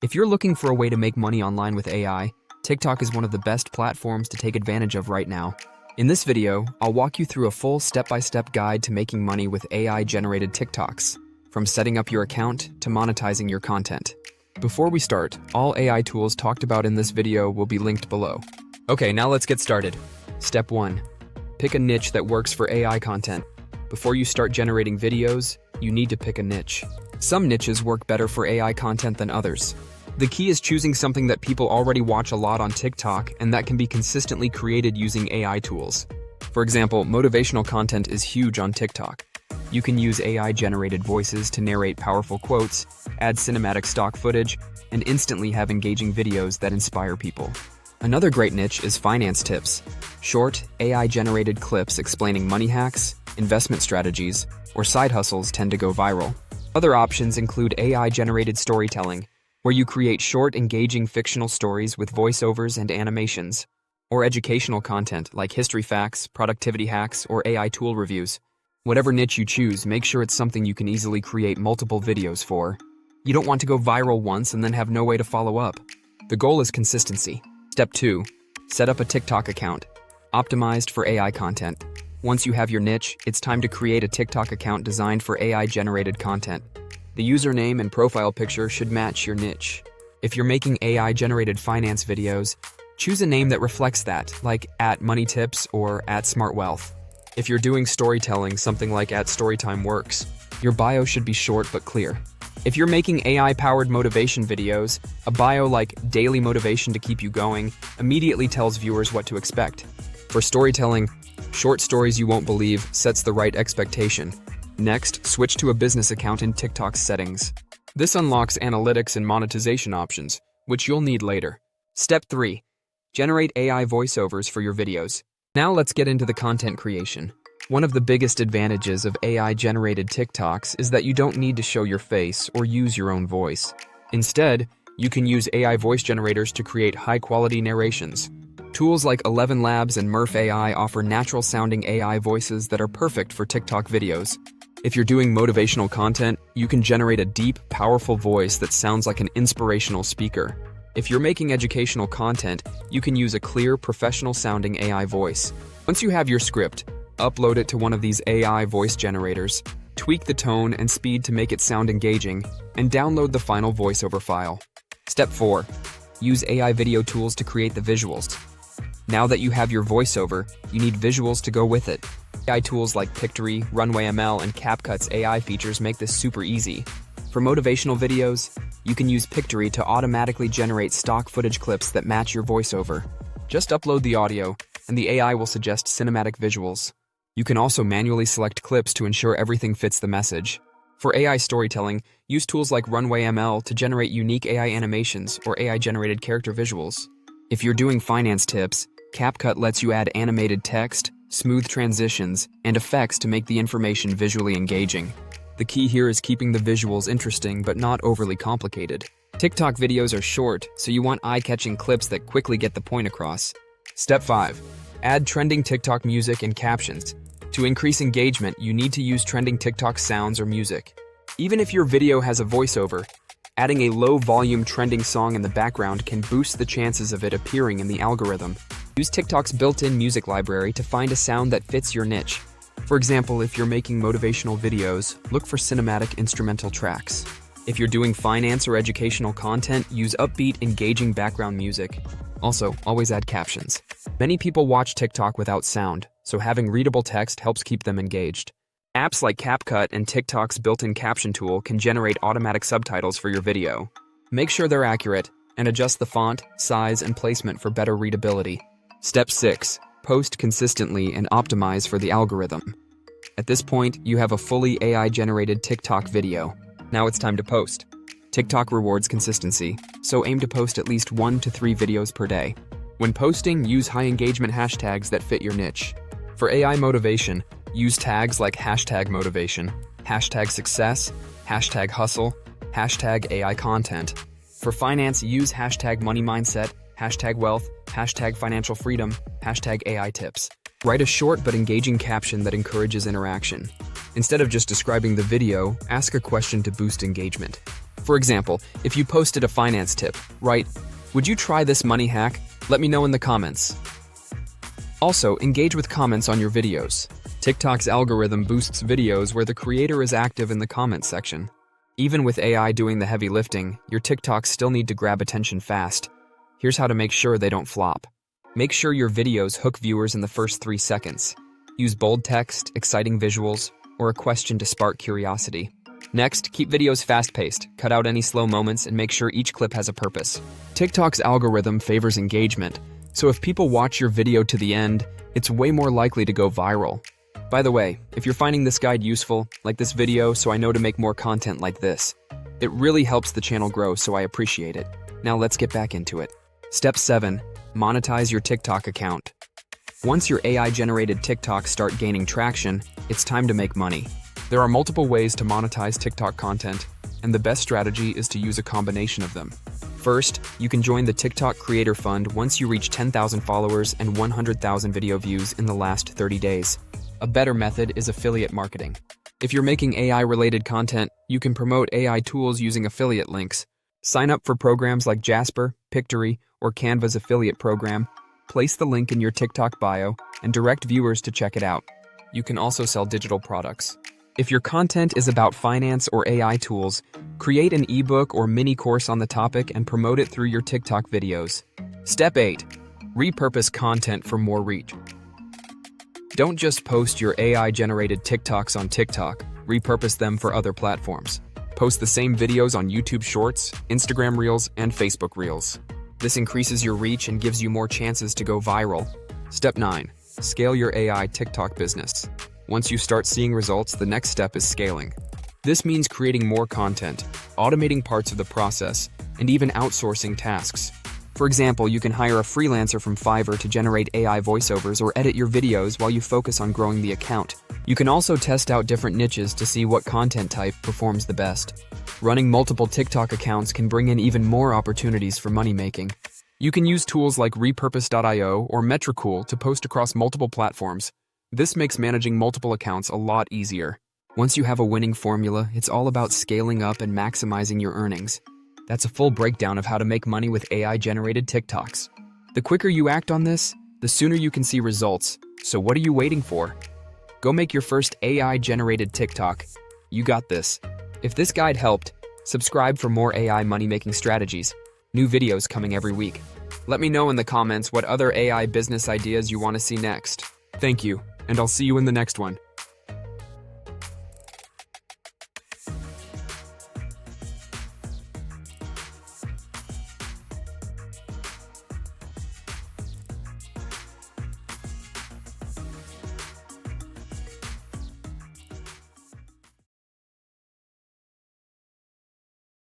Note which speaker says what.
Speaker 1: If you're looking for a way to make money online with AI, TikTok is one of the best platforms to take advantage of right now. In this video, I'll walk you through a full step-by-step guide to making money with AI-generated TikToks, from setting up your account to monetizing your content. Before we start, all AI tools talked about in this video will be linked below. Okay, now let's get started. Step 1. Pick a niche that works for AI content. Before you start generating videos, you need to pick a niche. Some niches work better for AI content than others. The key is choosing something that people already watch a lot on TikTok and that can be consistently created using AI tools. For example, motivational content is huge on TikTok. You can use AI-generated voices to narrate powerful quotes, add cinematic stock footage, and instantly have engaging videos that inspire people. Another great niche is finance tips. Short, AI-generated clips explaining money hacks, investment strategies, or side hustles tend to go viral. Other options include AI-generated storytelling, where you create short, engaging fictional stories with voiceovers and animations, or educational content like history facts, productivity hacks, or AI tool reviews. Whatever niche you choose, make sure it's something you can easily create multiple videos for. You don't want to go viral once and then have no way to follow up. The goal is consistency. Step 2. Set up a TikTok account, optimized for AI content. Once you have your niche, it's time to create a TikTok account designed for AI-generated content. The username and profile picture should match your niche. If you're making AI-generated finance videos, choose a name that reflects that, like @MoneyTips or @SmartWealth. If you're doing storytelling, something like @StorytimeWorks. Your bio should be short but clear. If you're making AI-powered motivation videos, a bio like "daily motivation to keep you going" immediately tells viewers what to expect. For storytelling, short stories you won't believe sets the right expectation. Next, switch to a business account in TikTok's settings. This unlocks analytics and monetization options, which you'll need later. Step 3. Generate AI voiceovers for your videos. Now let's get into the content creation. One of the biggest advantages of AI-generated TikToks is that you don't need to show your face or use your own voice. Instead, you can use AI voice generators to create high-quality narrations. Tools like 11 Labs and Murph AI offer natural-sounding AI voices that are perfect for TikTok videos. If you're doing motivational content, you can generate a deep, powerful voice that sounds like an inspirational speaker. If you're making educational content, you can use a clear, professional-sounding AI voice. Once you have your script, upload it to one of these AI voice generators, tweak the tone and speed to make it sound engaging, and download the final voiceover file. Step 4. Use AI video tools to create the visuals. Now that you have your voiceover, you need visuals to go with it. AI tools like Pictory, Runway ML, and CapCut's AI features make this super easy. For motivational videos, you can use Pictory to automatically generate stock footage clips that match your voiceover. Just upload the audio, and the AI will suggest cinematic visuals. You can also manually select clips to ensure everything fits the message. For AI storytelling, use tools like Runway ML to generate unique AI animations or AI-generated character visuals. If you're doing finance tips, CapCut lets you add animated text, smooth transitions, and effects to make the information visually engaging. The key here is keeping the visuals interesting but not overly complicated. TikTok videos are short, so you want eye-catching clips that quickly get the point across. Step 5. Add trending TikTok music and captions. To increase engagement, you need to use trending TikTok sounds or music. Even if your video has a voiceover, adding a low-volume trending song in the background can boost the chances of it appearing in the algorithm. Use TikTok's built-in music library to find a sound that fits your niche. For example, if you're making motivational videos, look for cinematic instrumental tracks. If you're doing finance or educational content, use upbeat, engaging background music. Also, always add captions. Many people watch TikTok without sound, so having readable text helps keep them engaged. Apps like CapCut and TikTok's built-in caption tool can generate automatic subtitles for your video. Make sure they're accurate, and adjust the font, size, and placement for better readability. Step 6. Post consistently and optimize for the algorithm. At this point, you have a fully AI-generated TikTok video. Now it's time to post. TikTok rewards consistency, so aim to post at least 1 to 3 videos per day. When posting, use high-engagement hashtags that fit your niche. For AI motivation, use tags like #motivation, #success, #hustle, #AI content. For finance, use #money-mindset, #wealth, #financial freedom, #AI tips. Write a short but engaging caption that encourages interaction. Instead of just describing the video, ask a question to boost engagement. For example, if you posted a finance tip, right? Would you try this money hack? Let me know in the comments. Also, engage with comments on your videos. TikTok's algorithm boosts videos where the creator is active in the comments section. Even with AI doing the heavy lifting, your TikToks still need to grab attention fast. Here's how to make sure they don't flop. Make sure your videos hook viewers in the first 3 seconds. Use bold text, exciting visuals, or a question to spark curiosity. Next, keep videos fast-paced, cut out any slow moments, and make sure each clip has a purpose. TikTok's algorithm favors engagement, so if people watch your video to the end, it's way more likely to go viral. By the way, if you're finding this guide useful, like this video so I know to make more content like this. It really helps the channel grow, so I appreciate it. Now let's get back into it. Step 7. Monetize your TikTok account. Once your AI-generated TikToks start gaining traction, it's time to make money. There are multiple ways to monetize TikTok content, and the best strategy is to use a combination of them. First, you can join the TikTok Creator Fund once you reach 10,000 followers and 100,000 video views in the last 30 days. A better method is affiliate marketing. If you're making AI-related content, you can promote AI tools using affiliate links. Sign up for programs like Jasper, Pictory, or Canva's affiliate program, place the link in your TikTok bio, and direct viewers to check it out. You can also sell digital products. If your content is about finance or AI tools, create an ebook or mini course on the topic and promote it through your TikTok videos. Step 8. Repurpose content for more reach. Don't just post your AI-generated TikToks on TikTok, repurpose them for other platforms. Post the same videos on YouTube Shorts, Instagram Reels, and Facebook Reels. This increases your reach and gives you more chances to go viral. Step 9. Scale your AI TikTok business. Once you start seeing results, the next step is scaling. This means creating more content, automating parts of the process, and even outsourcing tasks. For example, you can hire a freelancer from Fiverr to generate AI voiceovers or edit your videos while you focus on growing the account. You can also test out different niches to see what content type performs the best. Running multiple TikTok accounts can bring in even more opportunities for money making. You can use tools like repurpose.io or Metricool to post across multiple platforms. This makes managing multiple accounts a lot easier. Once you have a winning formula, it's all about scaling up and maximizing your earnings. That's a full breakdown of how to make money with AI-generated TikToks. The quicker you act on this, the sooner you can see results. So what are you waiting for? Go make your first AI-generated TikTok. You got this. If this guide helped, subscribe for more AI money-making strategies. New videos coming every week. Let me know in the comments what other AI business ideas you want to see next. Thank you, and I'll see you in the next one.